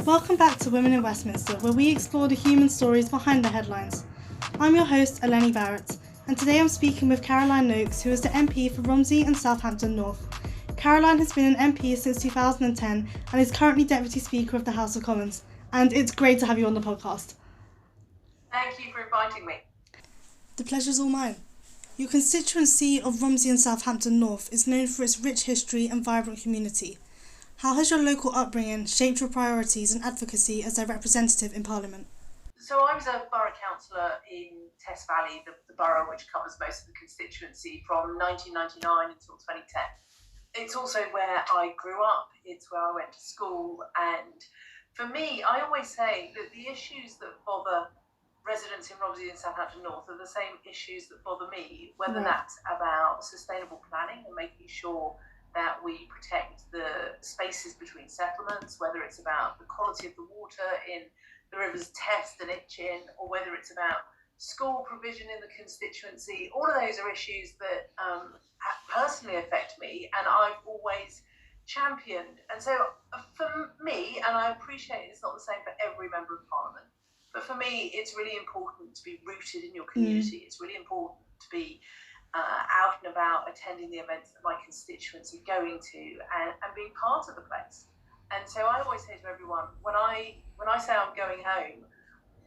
Welcome back to Women in Westminster, where we explore the human stories behind the headlines. I'm your host, Eleni, and today I'm speaking with Caroline Nokes, who is the MP for Romsey and Southampton North. Caroline has been an MP since 2010 and is currently Deputy Speaker of the House of Commons, and it's great to have you on the podcast. Thank you for inviting me. The pleasure's all mine. Your constituency of Romsey and Southampton North is known for its rich history and vibrant community. How has your local upbringing shaped your priorities and advocacy as their representative in Parliament? So I was a borough councillor in Test Valley, the borough which covers most of the constituency from 1999 until 2010. It's also where I grew up, it's where I went to school, and for me, I always say that the issues that bother residents in Romsey and Southampton North are the same issues that bother me, whether that's about sustainable planning and making sure that we protect the spaces between settlements, whether it's about the quality of the water in the rivers Test and Itchen, or whether it's about school provision in the constituency. All of those are issues that personally affect me, and I've always championed. And so for me, and I appreciate it's not the same for every member of Parliament, but for me, it's really important to be rooted in your community. It's really important to be out and about, attending the events that my constituents are going to, and being part of the place. And so I always say to everyone, when I say I'm going home,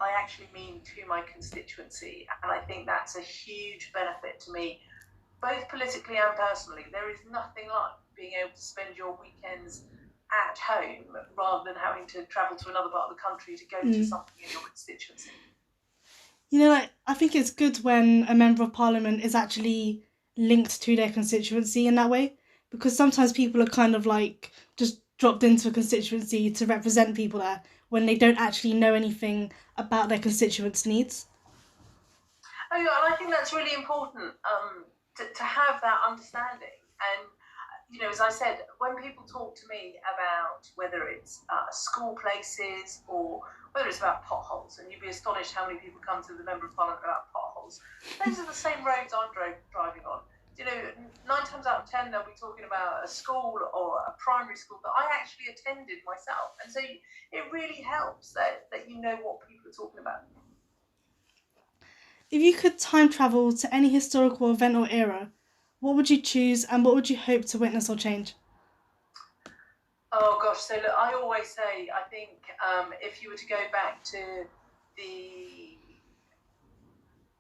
I actually mean to my constituency, and I think that's a huge benefit to me, both politically and personally. There is nothing like being able to spend your weekends at home rather than having to travel to another part of the country to go to something in your constituency. You know, I think it's good when a member of Parliament is actually linked to their constituency in that way, because sometimes people are kind of like just dropped into a constituency to represent people there when they don't actually know anything about their constituents' needs. Oh, yeah, and I think that's really important to have that understanding. And you know, as I said, when people talk to me about whether it's school places or whether it's about potholes, and you'd be astonished how many people come to the Member of Parliament about potholes, those are the same roads I'm driving on. You know, 9 times out of 10, they'll be talking about a school or a primary school that I actually attended myself. And so it really helps that you know what people are talking about. If you could time travel to any historical event or era, what would you choose and what would you hope to witness or change? Oh gosh, so look, I always say, I think if you were to go back to the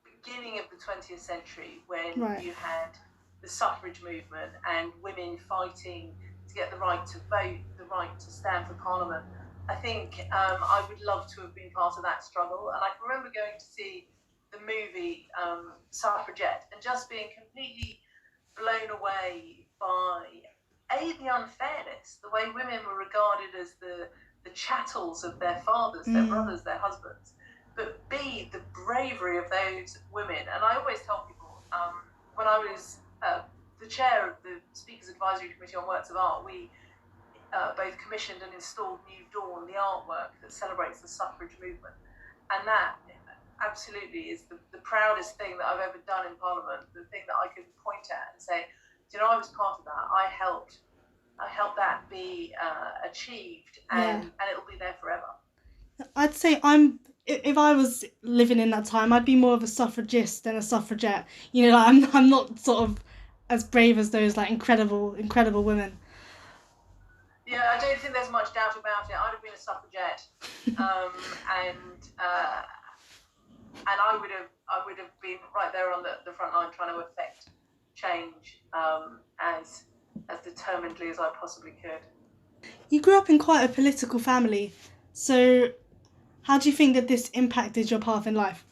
beginning of the 20th century when you had the suffrage movement and women fighting to get the right to vote, the right to stand for Parliament, I think I would love to have been part of that struggle. And I can remember going to see the movie Suffragette and just being completely blown away by the unfairness, the way women were regarded as the chattels of their fathers, their brothers, their husbands, but B, the bravery of those women. And I always tell people, when I was the chair of the Speaker's Advisory Committee on Works of Art, we both commissioned and installed New Dawn, the artwork that celebrates the suffrage movement. And that absolutely is the proudest thing that I've ever done in Parliament, the thing that I could point at and say, you know, I was part of that. I helped that be achieved, and it'll be there forever. I'd say if I was living in that time, I'd be more of a suffragist than a suffragette. You know, like, I'm not sort of as brave as those like incredible women. Yeah, I don't think there's much doubt about it. I'd have been a suffragette, and I would have been right there on the front line trying to affect change as determinedly as I possibly could. You grew up in quite a political family, so how do you think that this impacted your path in life?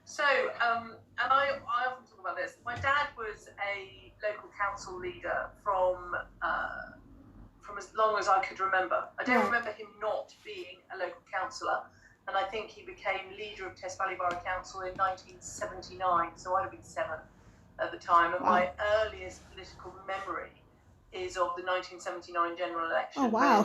So, and I often talk about this. My dad was a local council leader from as long as I could remember. I don't remember him not being a local councillor, and I think he became leader of Test Valley Borough Council in 1979, so I'd have been 7 at the time, and my earliest political memory is of the 1979 general election. Oh wow!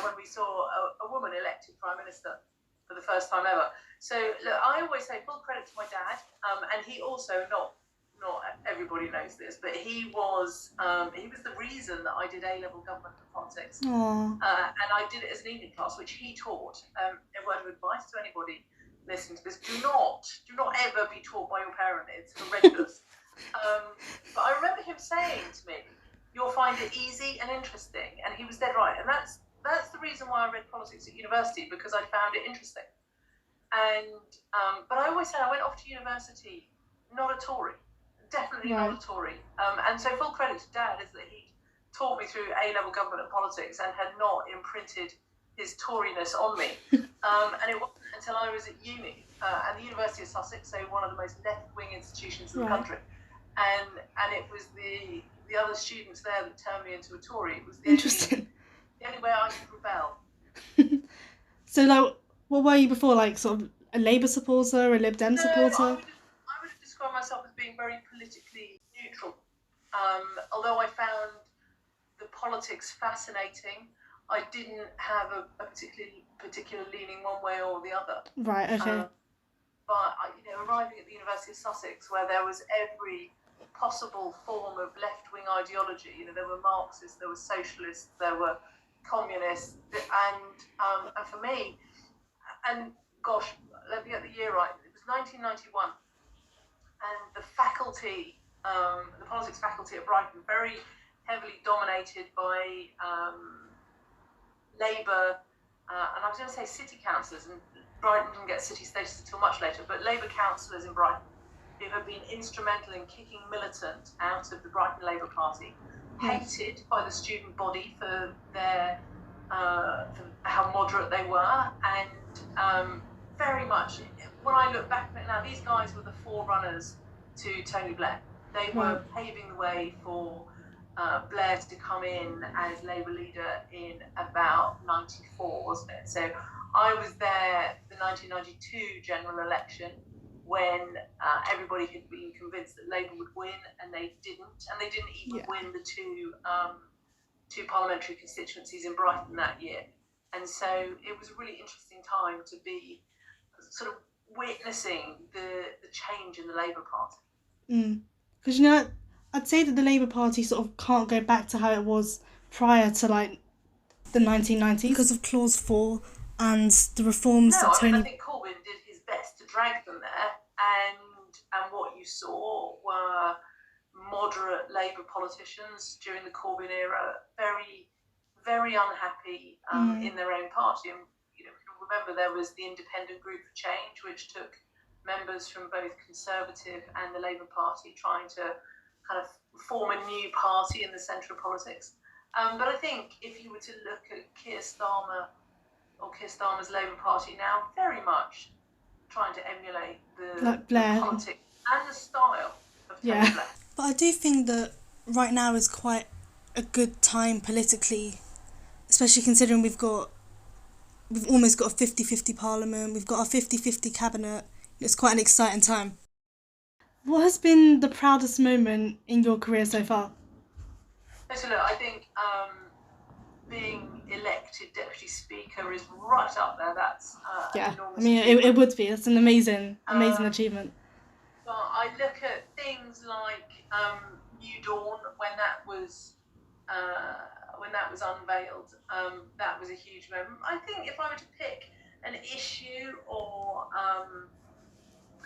When we saw a woman elected Prime Minister for the first time ever. So look, I always say full credit to my dad, and he also, not not everybody knows this, but he was the reason that I did A-level government and politics. And I did it as an evening class, which he taught. A word of advice to anybody listening to this: do not ever be taught by your parent. It's horrendous. But I remember him saying to me, "You'll find it easy and interesting," and he was dead right. And that's the reason why I read politics at university, because I found it interesting. And but I always say I went off to university not a Tory, definitely not a Tory. And so full credit to Dad is that he taught me through A-level government and politics and had not imprinted his Toriness on me. And it wasn't until I was at uni, at the University of Sussex, so one of the most left-wing institutions in the country, and it was the other students there that turned me into a Tory. It was the only way I could rebel. So, like, what were you before? Like, sort of a Labour supporter, a Lib Dem supporter? I would have described myself as being very politically neutral. Although I found the politics fascinating, I didn't have a particular leaning one way or the other. Right. Okay. But arriving at the University of Sussex, where there was every possible form of left-wing ideology, there were Marxists, there were socialists, there were communists, and for me, and gosh, let me get the year right, it was 1991, and the faculty, the politics faculty at Brighton, very heavily dominated by Labour, and I was going to say city councillors, and Brighton didn't get city status until much later, but Labour councillors in Brighton who have been instrumental in kicking militant out of the Brighton Labour Party, hated by the student body for their for how moderate they were, and very much, when I look back at it now, these guys were the forerunners to Tony Blair. They were paving the way for Blair to come in as Labour leader in about 94, wasn't it? So I was there the 1992 general election when everybody had been convinced that Labour would win, and they didn't even win the two parliamentary constituencies in Brighton that year. And so it was a really interesting time to be sort of witnessing the change in the Labour Party. Because I'd say that the Labour Party sort of can't go back to how it was prior to like the 1990s because of Clause 4 and the reforms that Tony... I think Corbyn did his best to drag them there, and what you saw were moderate Labour politicians during the Corbyn era, very, very unhappy in their own party. And remember, there was the Independent Group for Change, which took members from both Conservative and the Labour Party, trying to kind of form a new party in the centre of politics. But I think if you were to look at Keir Starmer or Keir Starmer's Labour Party now, very much trying to emulate the politics and the style of Tony Blair. But I do think that right now is quite a good time politically, especially considering we've almost got a 50-50 parliament, we've got a 50-50 cabinet. It's quite an exciting time. What has been the proudest moment in your career so far? So look, I think being elected Deputy Speaker is right up there. That's an enormous achievement. It would be. It's an amazing achievement. But I look at things like New Dawn when that was unveiled. That was a huge moment. I think if I were to pick an issue or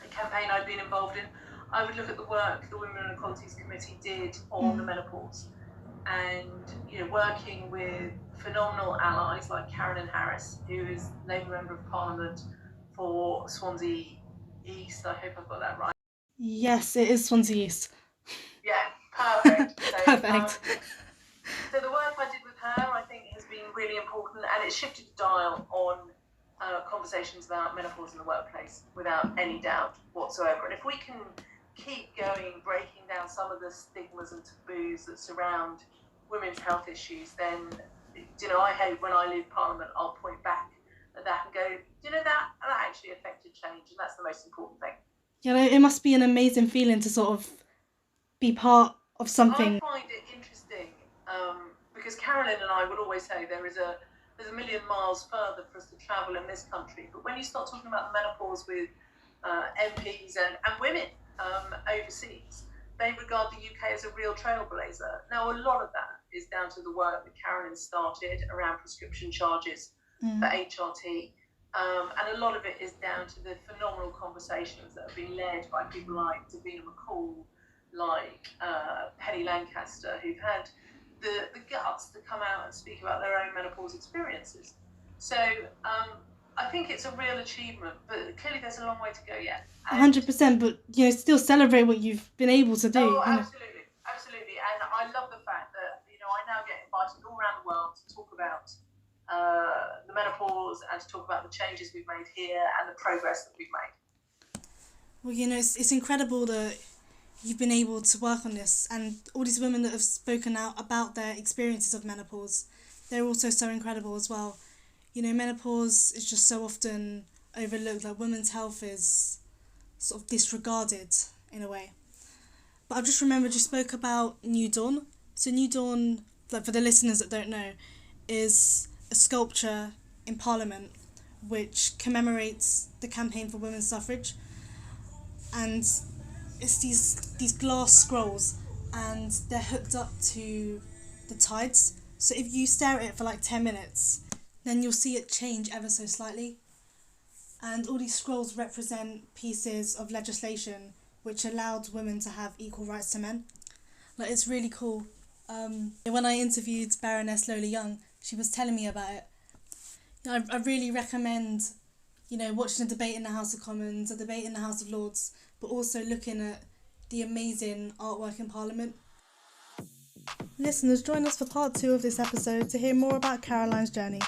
a campaign I'd been involved in, I would look at the work the Women and Equalities Committee did on the menopause, and working with phenomenal allies like Caroline Harris, who is Labour Member of Parliament for Swansea East. I hope I've got that right. Yes, it is Swansea East. Yeah, perfect. Perfect. So the work I did with her, I think, has been really important, and it shifted the dial on conversations about menopause in the workplace without any doubt whatsoever. And if we can keep going, breaking down some of the stigmas and taboos that surround women's health issues, then I hope when I leave Parliament, I'll point back at that and go, that actually affected change, and that's the most important thing. It must be an amazing feeling to sort of be part of something. I find it interesting because Caroline and I would always say there's a million miles further for us to travel in this country, but when you start talking about menopause with MPs and women overseas, they regard the UK as a real trailblazer. Now, a lot of that is down to the work that Caroline started around prescription charges for HRT. And a lot of it is down to the phenomenal conversations that have been led by people like Davina McCall, like Penny Lancaster, who've had the guts to come out and speak about their own menopause experiences. So I think it's a real achievement, but clearly there's a long way to go yet. 100%, but still celebrate what you've been able to do. Oh, absolutely, absolutely. And I love the fact that I now get invited all around the world to talk about the menopause and to talk about the changes we've made here and the progress that we've made. Well, it's incredible that you've been able to work on this, and all these women that have spoken out about their experiences of menopause, they're also so incredible as well. Menopause is just so often overlooked, like women's health is sort of disregarded in a way. But I've just remembered you spoke about New Dawn. So New Dawn, like for the listeners that don't know, is a sculpture in Parliament which commemorates the campaign for women's suffrage. And it's these glass scrolls, and they're hooked up to the tides. So if you stare at it for like 10 minutes, then you'll see it change ever so slightly. And all these scrolls represent pieces of legislation which allowed women to have equal rights to men. Like, it's really cool. When I interviewed Baroness Lola Young, she was telling me about it. I really recommend, watching a debate in the House of Commons, a debate in the House of Lords, but also looking at the amazing artwork in Parliament. Listeners, join us for part 2 of this episode to hear more about Caroline's journey.